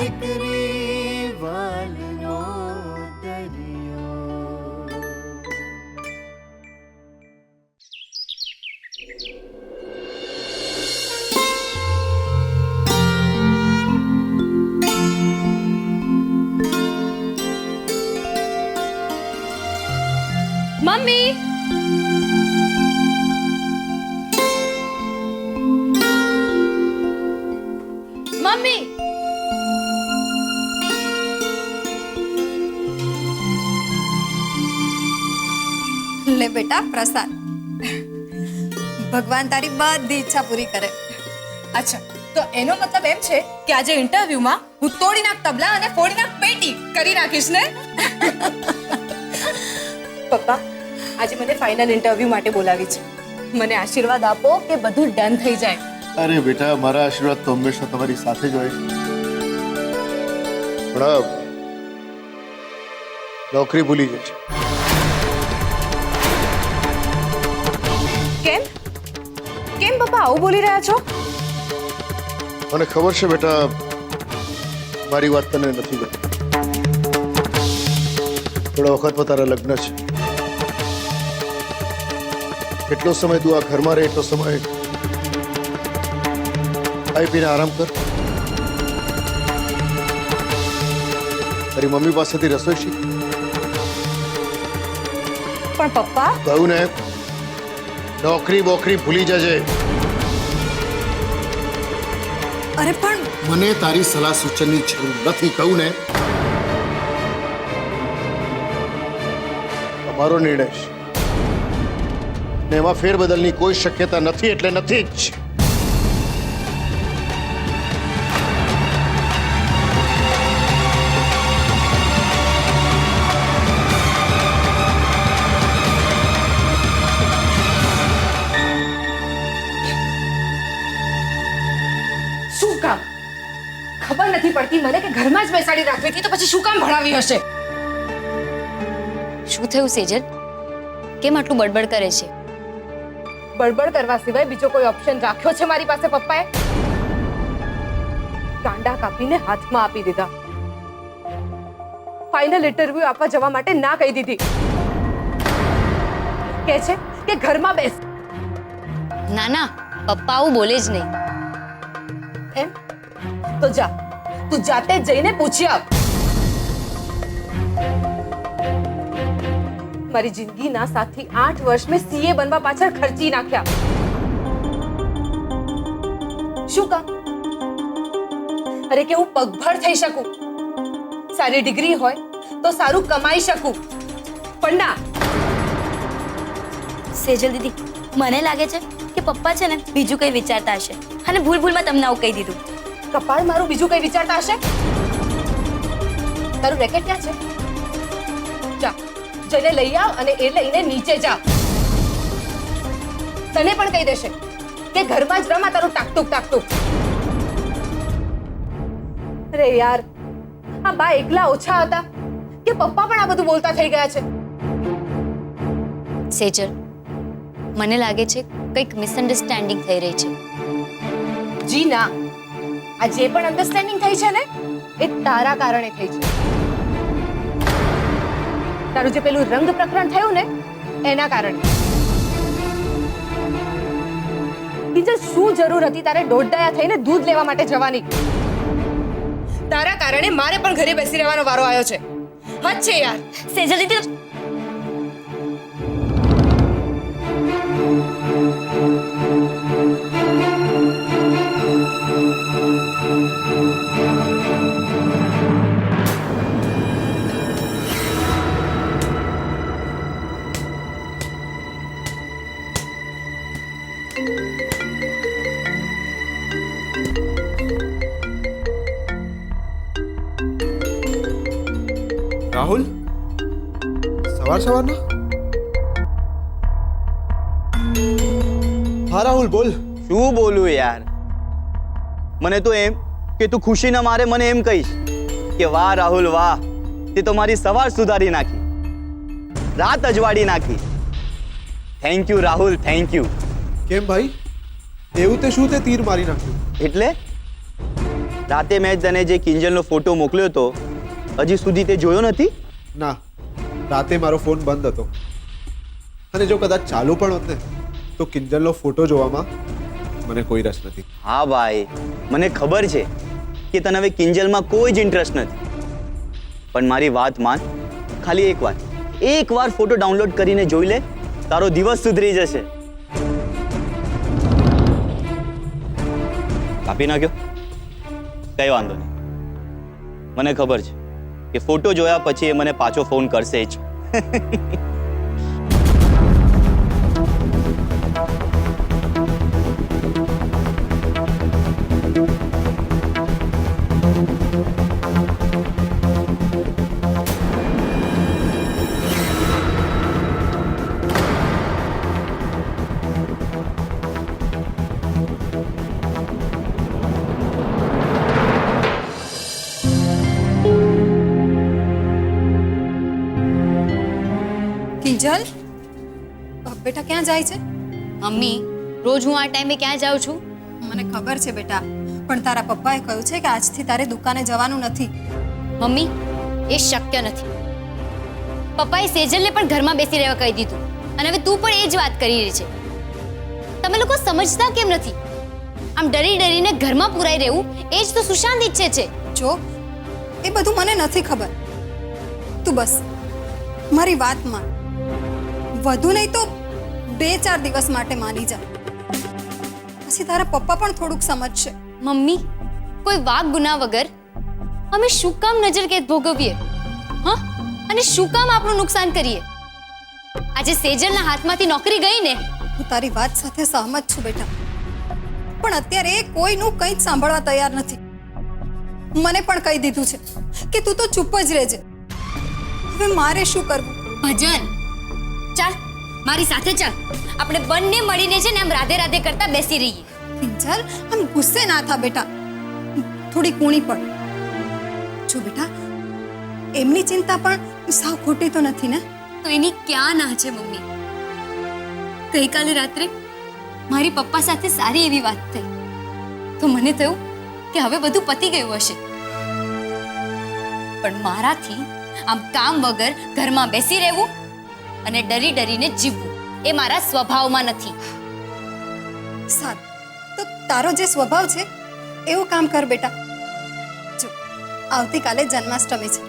દીકરી વાલનો દરિયો. Mummy mummy લે બેટા પ્રસાદ. ભગવાન તારી બધી ઈચ્છા પૂરી કરે. અચ્છા તો એનો મતલબ એમ છે કે આજે ઇન્ટરવ્યુમાં હું તોડી નાખ તબલા અને ફોડી નાખ પેટી કરી નાખીશ ને? પપ્પા આજે મને ફાઇનલ ઇન્ટરવ્યુ માટે બોલાવી છે. મને આશીર્વાદ આપો કે બધું ડન થઈ જાય. અરે બેટા, મારા આશીર્વાદ તો હંમેશા તમારી સાથે જ હોય. પણ નોકરી ભૂલી જશે. કેમ કેમ પપ્પા આવું બોલી રહ્યા છો? મને ખબર છે બેટા, મારી વાત તને નથી ગમી. થોડા વખતમાં તારા લગ્ન છે. એટલો સમય તું આ ઘરમાં રહે, એટલો સમય ખાઈ પીને આરામ કર. તારી મમ્મી પાસેથી રસોઈ શીખ. પણ પપ્પા કહું ને, નોકરી બોકરી ભૂલી જજે. અરે પણ મને તારી સલાહ સૂચનની જરૂર નથી, કહું ને. તમારો નિર્ણય છે ને એમાં ફેરબદલની કોઈ શક્યતા નથી, એટલે નથી જ. શું કામ ખબર નથી પડતી મને કે ઘરમાં જ બેસાડી રાખવી હતી તો પછી શું કામ ભણાવી હશે? શું થયું સેજલ? કેમ આટલું બડબડ કરે છે? બડબડ કરવા સિવાય બીજો કોઈ ઓપ્શન રાખ્યો છે મારી પાસે પપ્પાએ? કાંડા કાપીને હાથમાં આપી દીધા. ફાઇનલ ઇન્ટરવ્યુ આપવા જવા માટે ના કહી દીધી. કહે છે કે ઘરમાં બેસ. ના ના, પપ્પા આવું બોલે જ નહીં. એમ તો જા, તું જાતે જઈને પૂછી આવ. મારી જિંદગીના 7 થી 8 વર્ષ મેં સીએ બનવા પાછળ ખર્ચી નાખ્યા. શું કામ? અરે કે હું પગભર થઈ શકું, સારી ડિગ્રી હોય તો સારું કમાઈ શકું, પણ ના. સેજલ દીદી, મને લાગે છે કે પપ્પા છે ને બીજું કંઈ વિચારતા હશે અને ભૂલમાં તમને આવું કહી દીધું. કપાળ મારું બીજું કંઈ વિચારતા હશે? તારું રેકેટ ક્યાં છે? જા જઈને લઈ આવ અને એ લઈને નીચે જા. તને પણ કહી દેશે કે ઘરમાં જ રમા તારું ટાકટુક ટાકટુક. અરે યાર, આ બા એકલા ઓછા હતા કે પપ્પા પણ આ બધું બોલતા થઈ ગયા છે? સેજલ, મને લાગે છે કંઈક મિસઅન્ડરસ્ટેન્ડિંગ થઈ રહી છે. જી ના, આ જે પણ અન્ડરસ્ટેન્ડિંગ થઈ છે ને એ તારા કારણે થઈ છે. તારું જે પેલું રંગ પ્રકરણ થયું ને એના કારણે. બીજું શું જરૂર હતી તારે દોડડાયા થઈને દૂધ લેવા માટે જવાની? તારા કારણે મારે પણ ઘરે બેસી રહેવાનો વારો આવ્યો છે. હદ છે યાર. સેજલ દીદી, રાહુલ, સવારના? હા રાહુલ, બોલ. શું બોલું યાર? મને તો એમ કે તું ખુશીના મારે મને એમ કહીશ કે વાહ રાહુલ વાહ, તે તો મારી સવાર સુધારી નાખી, રાત અજવાડી નાખી. Thank you Rahul, thank you. કેમ ભાઈ, એવું તે શું તે તીર મારી નાખ્યું? એટલે રાતે મેં તને જે કિંજલનો ફોટો મોકલ્યો હતો હજી સુધી તે જોયો નથી? ના, રાતે મારો ફોન બંધ હતો અને જો કદાચ ચાલુ પણ હોત ને તો કિંજલનો ફોટો જોવામાં મને કોઈ રસ નથી. હા ભાઈ, મને ખબર છે કે તને હવે કિંજલમાં કોઈ જ ઇન્ટરેસ્ટ નથી, પણ મારી વાત માન. ખાલી એકવાર ફોટો ડાઉનલોડ કરીને જોઈ લે, તારો દિવસ સુધરી જશે. કાપી નાખ્યો? કઈ વાંધો નહીં, મને ખબર છે કે ફોટો જોયા પછી એ મને પાછો ફોન કરશે જ. કિંજલ, બેટા ક્યાં જાય છે? મમ્મી, રોજ હું આ ટાઈમે ક્યાં જાઉં છું? મને ખબર છે બેટા, પણ તારા પપ્પાએ કહ્યું છે કે આજથી તારે દુકાને જવાનું નથી. મમ્મી, એ શક્ય નથી. પપ્પાએ સેજલને પણ ઘરમાં બેસી રહેવા કહી દીધું અને હવે તું પણ એ જ વાત કરી રહી છે. તમે લોકો સમજતા કેમ નથી? આમ ડરી ડરીને ઘરમાં પુરાઈ રહેવું એ જ તો સુશાંત ઈચ્છે છે. જો, એ બધું મને નથી ખબર. તું બસ મારી વાત માન. વધુ નહીં તો 2-4 દિવસ માટે માની જા. પછી તારા પપ્પા પણ થોડુંક સમજશે. મમ્મી, કોઈ વાક ગુના વગર અમે શું કામ નજરકેદ ભોગવીએ? હા, અને શું કામ આપણું નુકસાન કરીએ? આજે સેજલના હાથમાંથી નોકરી ગઈ ને. હું તારી વાત સાથે સહમત છું બેટા, પણ અત્યારે એ કોઈનું કંઈ જ સાંભળવા તૈયાર નથી. મને પણ કહી દીધું છે કે તું તો ચૂપ જ રહેજે. હવે મારે શું કરવું? ભજન, ચાલ મારી સાથે ચાલ. આપણે બંને મળીને છે ને આમ રાધે રાધે કરતા બેસી રહીએ. કિંજલ, આમ ગુસ્સે ના થા બેટા, થોડી કૂણી પડ. જો બેટા, એમની ચિંતા પણ સાવ ખોટી તો નથી ને? તો એની ક્યાં ના છે મમ્મી? ગઈકાલે રાત્રે મારી પપ્પા સાથે સારી એવી વાત થઈ તો મને થયું કે હવે બધું પતી ગયું હશે, પણ મારાથી આમ કામ વગર ઘરમાં બેસી રહેવું અને ડરી ડરીને જીવવું એ મારા સ્વભાવમાં નથી. સારું, તો તારો જે સ્વભાવ છે એવું કામ કર બેટા. જો, આવતીકાલે જન્માષ્ટમી છે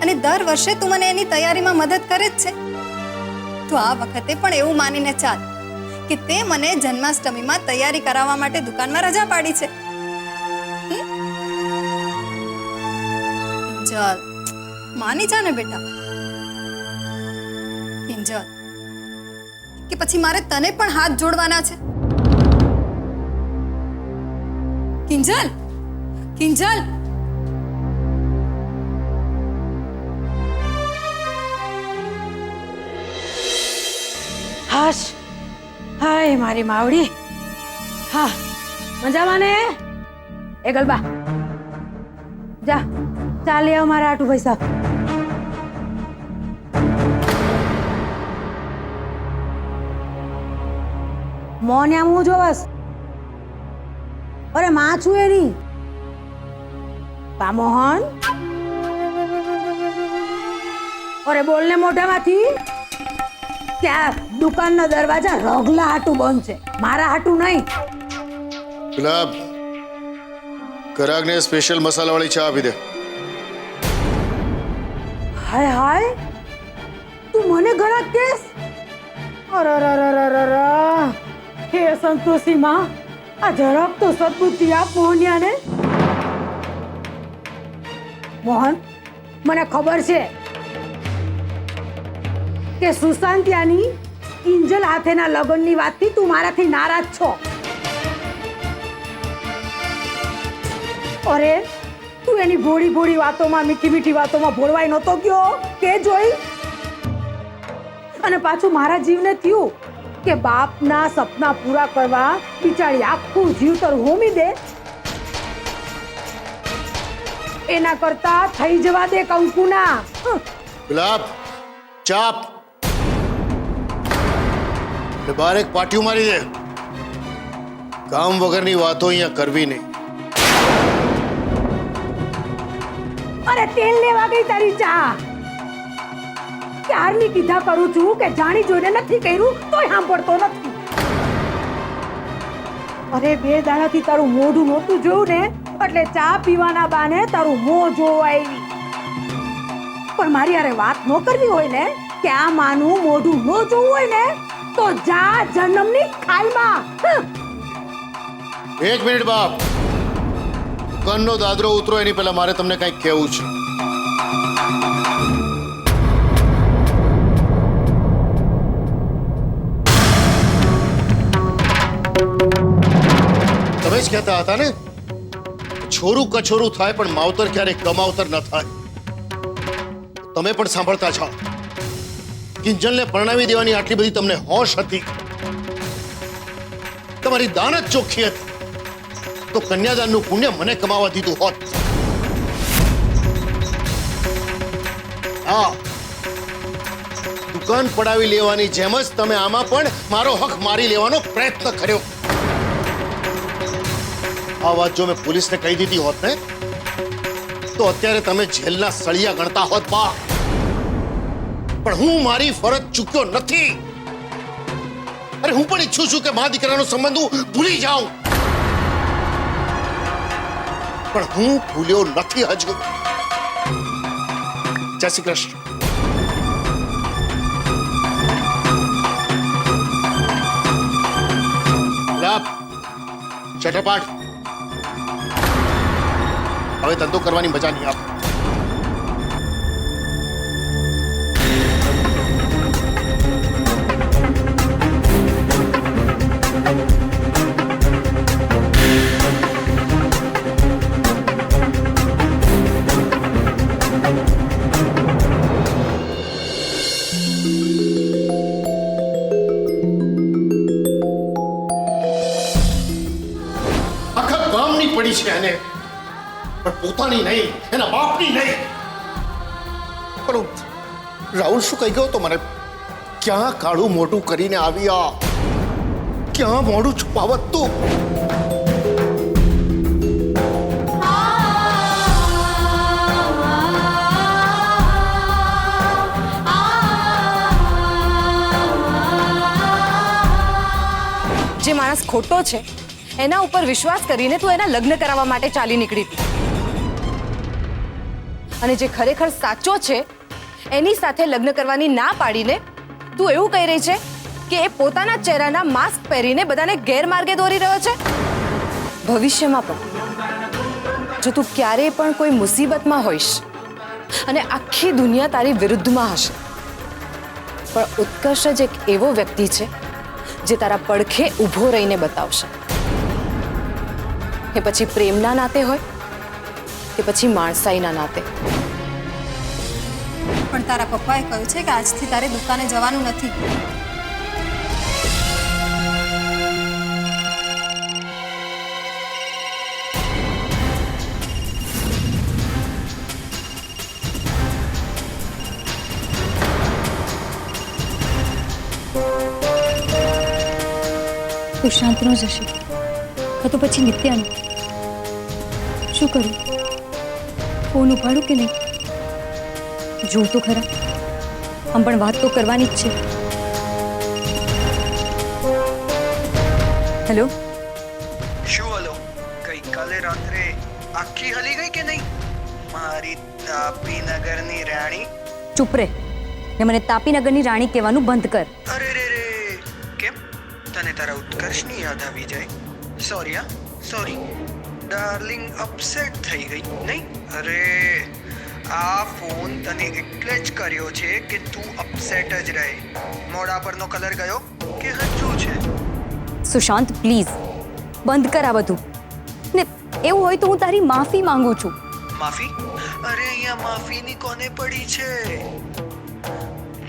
અને દર વર્ષે તું મને એની તૈયારીમાં મદદ કરે જ છે, તો આ વખતે પણ એવું માનીને ચાલ કે તે મને જન્માષ્ટમીમાં તૈયારી કરાવવા માટે દુકાનમાં રજા પાડી છે. ચાલ, માની જા ને બેટા. કિંજલ, કે પછી મારે તને પણ હાથ જોડવાના છે? કિંજલ, કિંજલ, હાશ, હાય મારી માવડી. હા, મજામાં ને? એ ગલબા જા, ચાલી આવ મારા આટુ પૈસા. મોને આમ હું જોવસ? અરે માં છું એની. પામોહન, અરે બોલને મોઢામાંથી. ત્યાં દુકાનના દરવાજા રગલા હાટું બંધ છે, મારા હાટું નહીં. ગુલાબ, ગરાગને સ્પેશિયલ મસાલાવાળી ચા આપી દે. હાય હાય, તું મને ઘણા કેસ? અરરરરરરર, હે સંતોષી માં, આ જરાક તો સદબુદ્ધિ આપ મોહનિયાને. મોહન, મને ખબર છે કે સુશાંતિયાની કિંજલ હાથેના લગ્નની વાતથી તું મારાથી નારાજ છો. અરે, તું એની ભોળી ભોળી વાતોમાં, મીઠી મીઠી વાતોમાં ભોળવાઈ નહોતો ગયો કે જોઈ? અને પાછું મારા જીવને થયું કે બાપના સપના પૂરા કરવા બિચારી આખું જીવતર હોમી દે, એના કરતા થઈ જવા દે કંકુના. ગુલાબ, ચાપ ને બહાર એક પાટિયું મારી દે. કામ વગરની વાતો અહીંયા કરવી નહીં. અરે તેલ લેવા ગઈ તારી ચા. ક્યારની કીધા કરું છું કે જાણી જોઈને નથી કર્યું તોય સાંભળતો નથી. અરે 2 દાડાથી તારું મોઢું નહોતું જોયું ને એટલે ચા પીવાના બાને તારું મોં જોવા આવી. પણ મારી હારે વાત ન કરવી હોય ને કે આ માનું મોઢું ન જોવું હોય ને તો જા જન્મની ખાલમાં. 1 મિનિટ બાપ. દુકાનનો દાદરો ઉતરો એની પહેલા મારે તમને કંઈક કહેવું છે. તમે જ કહેતા હતા ને, છોરું કછોરું થાય પણ માવતર ક્યારેય કમાવતર ન થાય. તમે પણ સાંભળતા છો. કિંજલને પરણાવી દેવાની આટલી બધી તમને હોશ હતી, તમારી દાન જ ચોખ્ખી હતી, તો કન્યાદાનનું પુણ્ય મને કમાવા દીધું હોત. હા, દુકાન પડાવી લેવાની જેમ જ તમે આમાં પણ મારો હક મારી લેવાનો પ્રયત્ન કર્યો. આ વાત જો મેં પોલીસને કહી દીધી હોત ને તો અત્યારે તમે જેલના સળિયા ગણતા હોત બા. પણ હું મારી ફરજ ચૂક્યો નથી. અરે હું પણ ઈચ્છું છું કે મા દીકરાનો સંબંધ હું ભૂલી જાઉં, પણ હું ભૂલ્યો નથી હજુ. જય શ્રી કૃષ્ણ. ચટરપાટ હવે ધંધો કરવાની મજા નહીં આવે. આખા ગામની પડી છે એને, પણ પોતાની નહીં, એના બાપની નહીં. પણ રાહુલ શું કહી ગયો તો મને? ક્યાં કાળું મોઢું કરીને આવ્યા, ક્યાં મોઢું છુપાવત તું? જે માણસ ખોટો છે એના ઉપર વિશ્વાસ કરીને તું એના લગ્ન કરાવવા માટે ચાલી નીકળી હતી, અને જે ખરેખર સાચો છે એની સાથે લગ્ન કરવાની ના પાડીને તું એવું કહી રહી છે કે એ પોતાના ચહેરાના માસ્ક પહેરીને બધાને ગેરમાર્ગે દોરી રહ્યો છે. ભવિષ્યમાં પણ જો તું ક્યારેય પણ કોઈ મુસીબતમાં હોઈશ અને આખી દુનિયા તારી વિરુદ્ધમાં હશે, પણ ઉત્કર્ષ જ એક એવો વ્યક્તિ છે જે તારા પડખે ઊભો રહીને બતાવશે. એ પછી પ્રેમના નાતે હોય કે પછી માણસાઈના નાતે. પણ તારા પપ્પાએ કહ્યું છે કે આજથી તારે દુકાને જવાનું નથી. સુશાંતનો જ હશે કાં તો પછી નિત્યાનો. શું કરું? ફોન ઉપાડું કે નહીં? જોઉં તો ખરા, આમ પણ વાત તો કરવાની જ છે. હેલો. શું હલો? ગઈકાલે રાત્રે આખી હલી ગઈ કે નહીં મારી તાપીનગરની રાણી? ચૂપ રે ને મને તાપીનગરની રાણી કહેવાનું બંધ કર. અરે રે રે, કેમ તને તારા ઉત્કર્ષની યાદ આવી જાય? સોરી હા, સોરી ડાર્લિંગ, અપસેટ થઈ ગઈ નહીં? અરે આ ફોન તને એટલે જ કર્યો છે કે તું અપસેટ જ રહે. મોઢા પરનો કલર ગયો કે હજુ છે? સુશાંત પ્લીઝ બંધ કર આ બધું. ને એવું હોય તો હું તારી માફી માંગુ છું. માફી? અરે અહીંયા માફીની કોને પડી છે?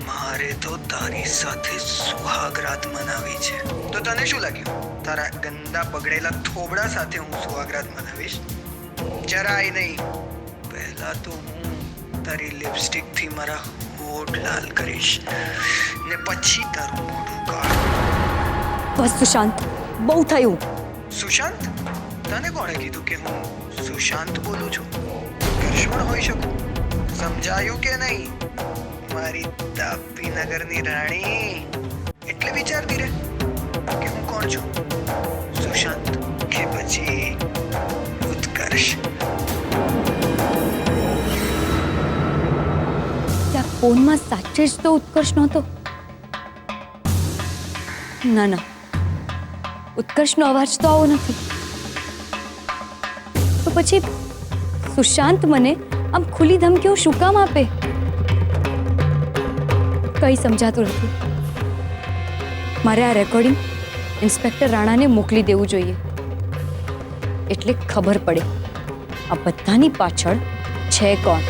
મારે તો તારી સાથે સુહાગરાત મનાવી છે. તો તને શું લાગ્યું તારા ગંદા બગડેલા થોબડા સાથે હું સુહાગરાત મનાવીશ? જરાય નહીં. પહેલા તો હું તારી લિપસ્ટિકથી મારા હોઠ લાલ કરીશ ને પછી તારું મોઢું કાઢ. બસ સુશાંત, બહુ થયું. સુશાંત? તને કોણે કીધું કે હું સુશાંત બોલું છું? ઘરે દુશ્મન હોઈ શકું. સમજાયું કે નહીં? મારી તાપી નગરની રાણી. એટલે વિચારતી રહે કે હું કોણ છું, સુશાંત કે પછી ઉત્કર્ષ. ત્યાં ફોનમાં સાચે જ તો ઉત્કર્ષ નહોતો. ના ના, ઉત્કર્ષનો અવાજ તો આવો નથી. તો પછી સુશાંત મને આમ ખુલ્લી ધમકીઓ શું કામ આપે? કંઈ સમજાતું નથી. મારે આ રેકોર્ડિંગ ઇન્સ્પેક્ટર રાણાને મોકલી દેવું જોઈએ, એટલે ખબર પડે આ બધાની પાછળ છે કોણ.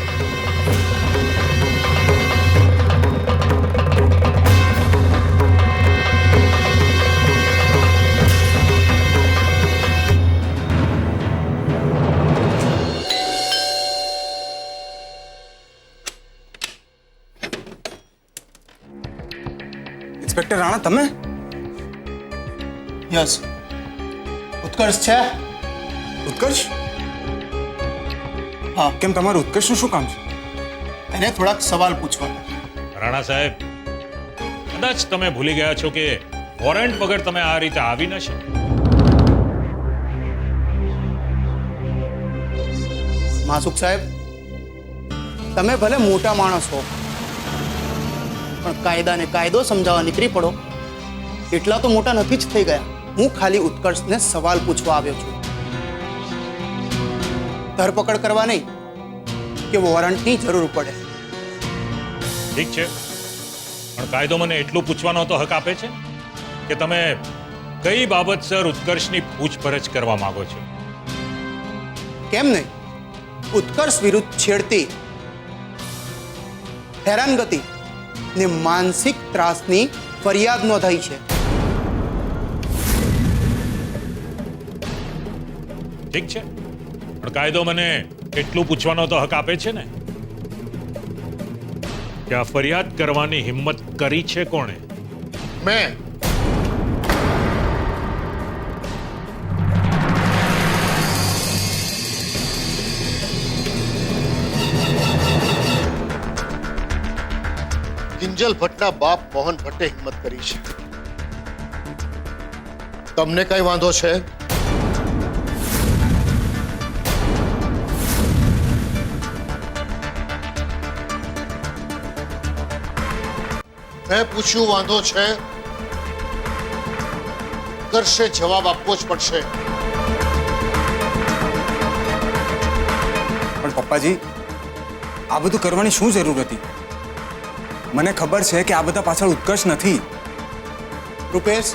ઇન્સ્પેક્ટર રાણા, તમે? યસ, ઉત્કર્ષ છે? ઉત્કર્ષ? હા. કેમ, તમારું ઉત્કર્ષનું શું કામ છે? એને થોડાક સવાલ પૂછવાના. રાણા સાહેબ, કદાચ તમે ભૂલી ગયા છો કે વોરંટ વગર તમે આ રીતે આવી ન શકો. માસુક સાહેબ, તમે ભલે મોટા માણસ હો, પણ કાયદાને કાયદો સમજાવવા નીકળી પડો એટલા તો મોટા નથી જ થઈ ગયા. હું ખાલી ઉત્કર્ષને સવાલ પૂછવા આવ્યો છું, ધરપકડ કરવા નહીં કે વોરંટની જરૂર પડે. ઠીક છે, પણ કાયદો મને એટલું પૂછવાનો તો હક આપે છે કે તમે કઈ બાબતસર ઉત્કર્ષની પૂછપરછ કરવા માંગો છો? કેમ નહીં? ઉત્કર્ષ વિરુદ્ધ છેડતી, હેરાનગતિ ને માનસિક ત્રાસની ફરિયાદ નોંધાઈ છે. ઠીક છે, પણ કાયદો મને એટલું પૂછવાનો તો હક આપે છે ને કે આ ફરિયાદ કરવાની હિંમત કરી છે કોણે? મેં. કિંજલ ભટ્ટના બાપ મોહન ભટ્ટે હિંમત કરી છે. તમને કઈ વાંધો છે? મેં પૂછ્યું વાંધો છે? કરશે, જવાબ આપવો જ પડશે. પણ પપ્પાજી, આ બધું કરવાની શું જરૂર હતી? મને ખબર છે કે આ બધા પાછળ ઉત્કર્ષ નથી. રૂપેશ,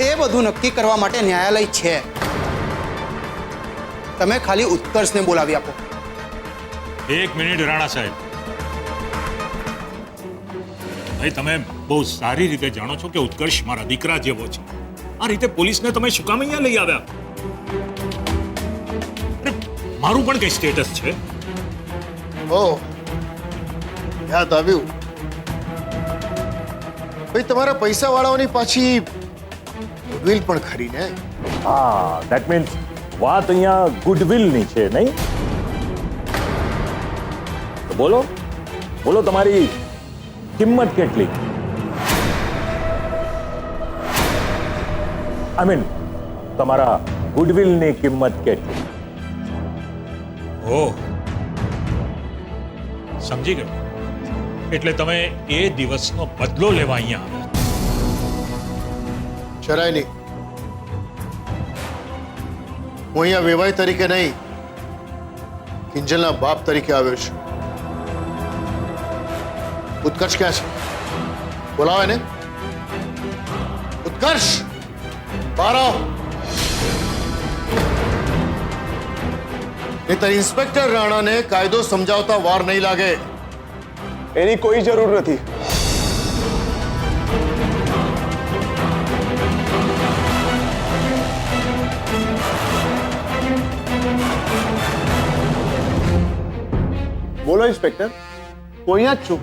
એ બધું નક્કી કરવા માટે ન્યાયાલય છે. તમે ખાલી ઉત્કર્ષને બોલાવી આપો. એક મિનિટ રાણા સાહેબ, ભાઈ તમે બહુ સારી રીતે જાણો છો કે ઉત્કર્ષ મારા દીકરા જેવો છે. આ રીતે પોલીસને તમે શું કામ અહીંયા લઈ આવ્યા? અરે, મારું પણ કઈ સ્ટેટસ છે? ઓહ, યાદ આવ્યું. ભાઈ તમારા પૈસા વાળાઓની પાછી ગુડવિલ પણ ખરી ને? હા, ધેટ મીન્સ વાત અહીંયા ગુડવિલની છે, નહીં? તો બોલો બોલો, તમારી કિંમત કેટલી? આઈ મીન તમારા ગુડવિલની કિંમત કેટલી? ઓહ, સમજી ગયો. એટલે તમે એ દિવસનો બદલો લેવા અહીંયા આવ્યા? જરાય નહીં. હું અહીંયા વેવાઈ તરીકે નહીં, કિંજલના બાપ તરીકે આવ્યો છું. ઉત્કર્ષ ક્યાં છે? બોલાવો એને. ઉત્કર્ષ, બહાર આવો. નહીંતર ઇન્સ્પેક્ટર રાણાને કાયદો સમજાવતા વાર નહીં લાગે. એની કોઈ જરૂર નથી. બોલો ઇન્સ્પેક્ટર, હું અહીંયા જ છું,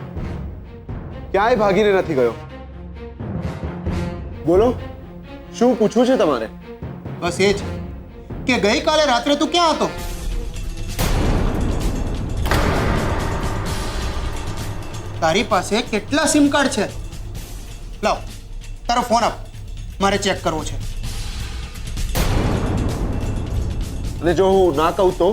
ક્યાંય ભાગીને નથી ગયો. બોલો, શું પૂછવું છે તમારે? બસ એ જ કે ગઈકાલે રાત્રે તું ક્યાં હતો? તારી પાસે કેટલા સિમ કાર્ડ છે? લાવ તારો ફોન આપ, મારે ચેક કરવો છે. અને જો હું ના કહું તો